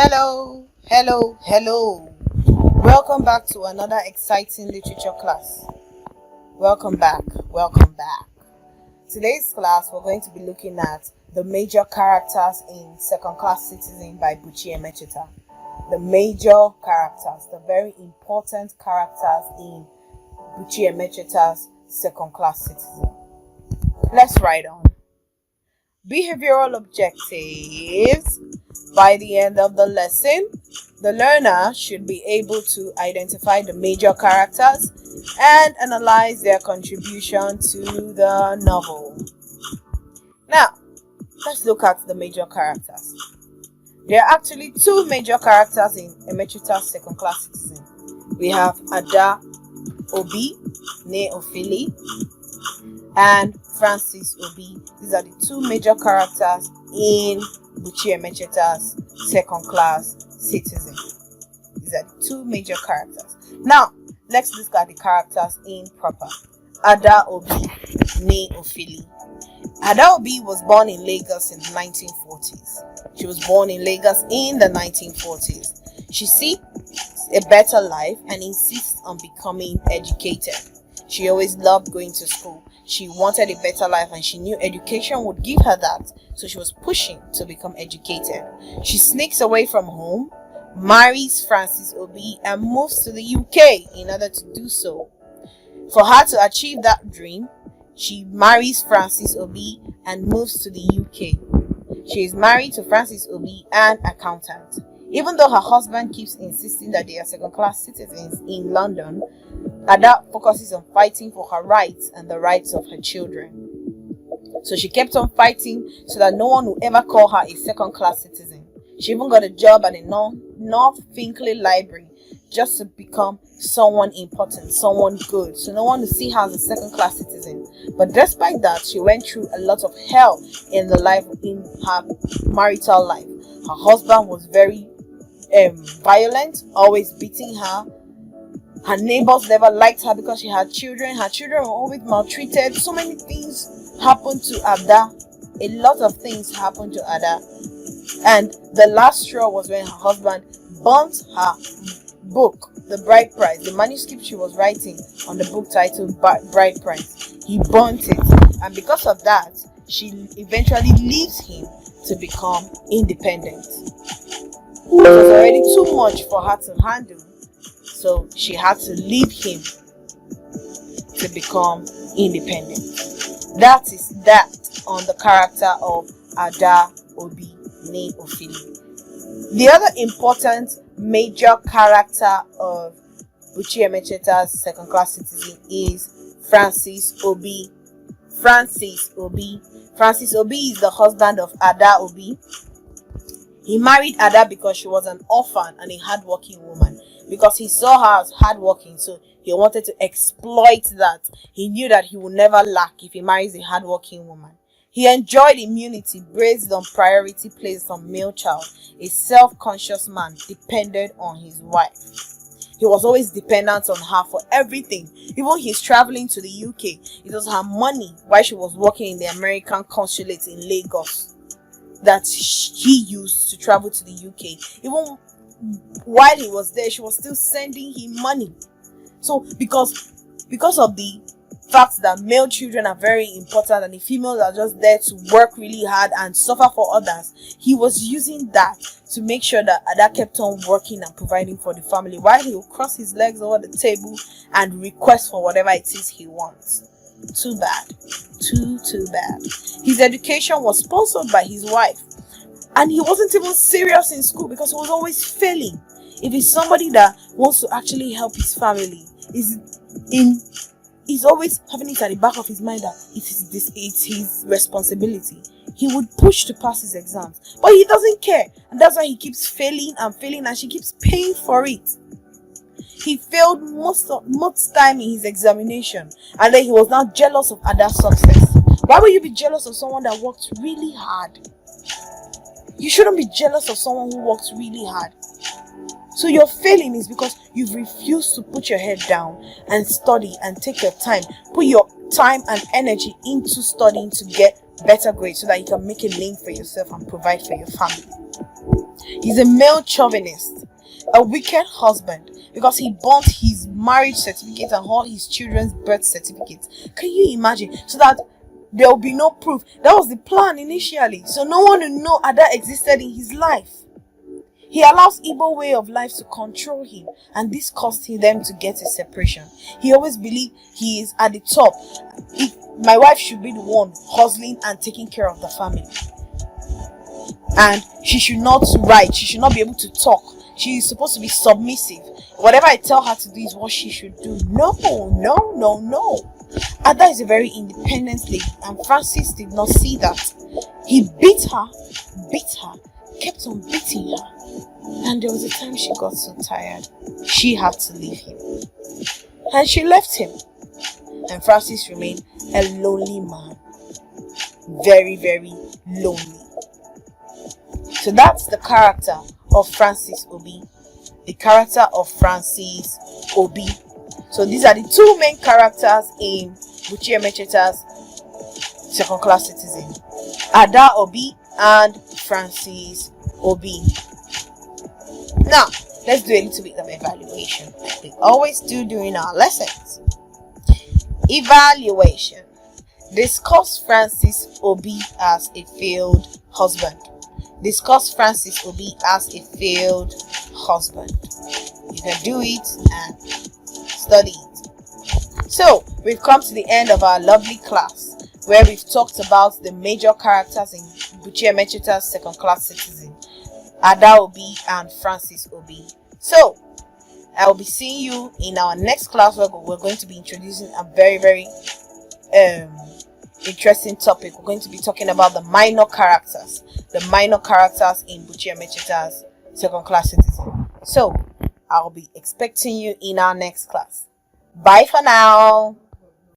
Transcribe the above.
Hello, hello, hello. Welcome back to another exciting literature class. Welcome back, welcome back. Today's class, we're going to be looking at the major characters in Second Class Citizen by Buchi Emecheta. The major characters, the very important characters in Buchi Emecheta's Second Class Citizen. Let's write on. Behavioral objectives. By the end of the lesson, the learner should be able to identify the major characters and analyze their contribution to the novel. Now, let's look at the major characters. There are actually two major characters in Emecheta's Second Class Citizen. We have Adah Obi, née Ophili, and Francis Obi. These are the two major characters in Buchi Emecheta's Second Class Citizen. These are the two major characters. Now, let's look at the characters in proper. Adah Obi, née Ophili. Adah Obi was born in Lagos in the 1940s. She was born in Lagos in the 1940s. She seeks a better life and insists on becoming educated. She always loved going to school. She wanted a better life and she knew education would give her that, so she was pushing to become educated. She sneaks away from home, marries Francis Obi, and moves to the UK in order to do so. For her to achieve that dream, she marries Francis Obi and moves to the UK. She is married to Francis Obi, an accountant. Even though her husband keeps insisting that they are second-class citizens in London, Adah focuses on fighting for her rights and the rights of her children. So she kept on fighting so that no one would ever call her a second-class citizen. She even got a job at the North Finkley Library just to become someone important, someone good, so no one would see her as a second-class citizen. But despite that, she went through a lot of hell in her marital life. Her husband was very violent, always beating her. Her neighbors never liked her because she had children. Her children were always maltreated. So many things happened to Adah. A lot of things happened to Adah. And the last straw was when her husband burnt her book, The Bride Price, the manuscript she was writing on the book titled Bride Price. He burnt it. And because of that, she eventually leaves him to become independent. It was already too much for her to handle, so she had to leave him to become independent. That is that on the character of Adah Obi, née Ophili. The other important major character of Buchi Emecheta's Second Class Citizen is Francis Obi. Francis Obi is the husband of Adah Obi. He married Adah because she was an orphan and a hardworking woman. Because he saw her as hardworking, so he wanted to exploit that. He knew that he would never lack if he marries a hardworking woman. He enjoyed immunity based on priority placed on male child. A self-conscious man depended on his wife. He was always dependent on her for everything. Even his traveling to the UK, it was her money while she was working in the American consulate in Lagos that he used to travel to the UK. Even while he was there, she was still sending him money. So because of the fact that male children are very important and the females are just there to work really hard and suffer for others, he was using that to make sure that Adah kept on working and providing for the family, while he would cross his legs over the table and request for whatever it is he wants. Too bad. Too bad. His education was sponsored by his wife, and he wasn't even serious in school because he was always failing. If he's somebody that wants to actually help his family, he's always having it at the back of his mind that it's his responsibility. He would push to pass his exams, but he doesn't care, and that's why he keeps failing, and she keeps paying for it. He failed most time in his examination, and then he was now jealous of Adah's success. Why would you be jealous of someone that worked really hard? You shouldn't be jealous of someone who works really hard. So your failing is because you've refused to put your head down and study and take your time. Put your time and energy into studying to get better grades so that you can make a name for yourself and provide for your family. He's a male chauvinist, a wicked husband, because he burnt his marriage certificate and all his children's birth certificates. Can you imagine? So that there will be no proof. That was the plan initially, so no one will know Adah existed in his life. He allows Igbo way of life to control him, and this caused them to get a separation. He always believed he is at the top. My wife should be the one hustling and taking care of the family, and she should not write. She should not be able to talk. She is supposed to be submissive. Whatever I tell her to do is what she should do. No. Adah is a very independent lady, and Francis did not see that. He beat her, kept on beating her. And there was a time she got so tired, she had to leave him. And she left him. And Francis remained a lonely man. Very, very lonely. So that's the character of Francis Obi. The character of Francis Obi. So these are the two main characters in Buchi Emecheta's Second Class Citizen. Adah Obi and Francis Obi. Now, let's do a little bit of evaluation, like we always do during our lessons. Evaluation. Discuss Francis Obi as a failed husband. Discuss Francis Obi as a failed husband. You can do it and study it. So, we've come to the end of our lovely class, where we've talked about the major characters in Buchi Emecheta's Second Class Citizen, Adah Obi and Francis Obi. So, I will be seeing you in our next class, where we're going to be introducing a very, very interesting topic. We're going to be talking about the minor characters in Buchi Emecheta's Second Class Citizen. So, I'll be expecting you in our next class. Bye for now.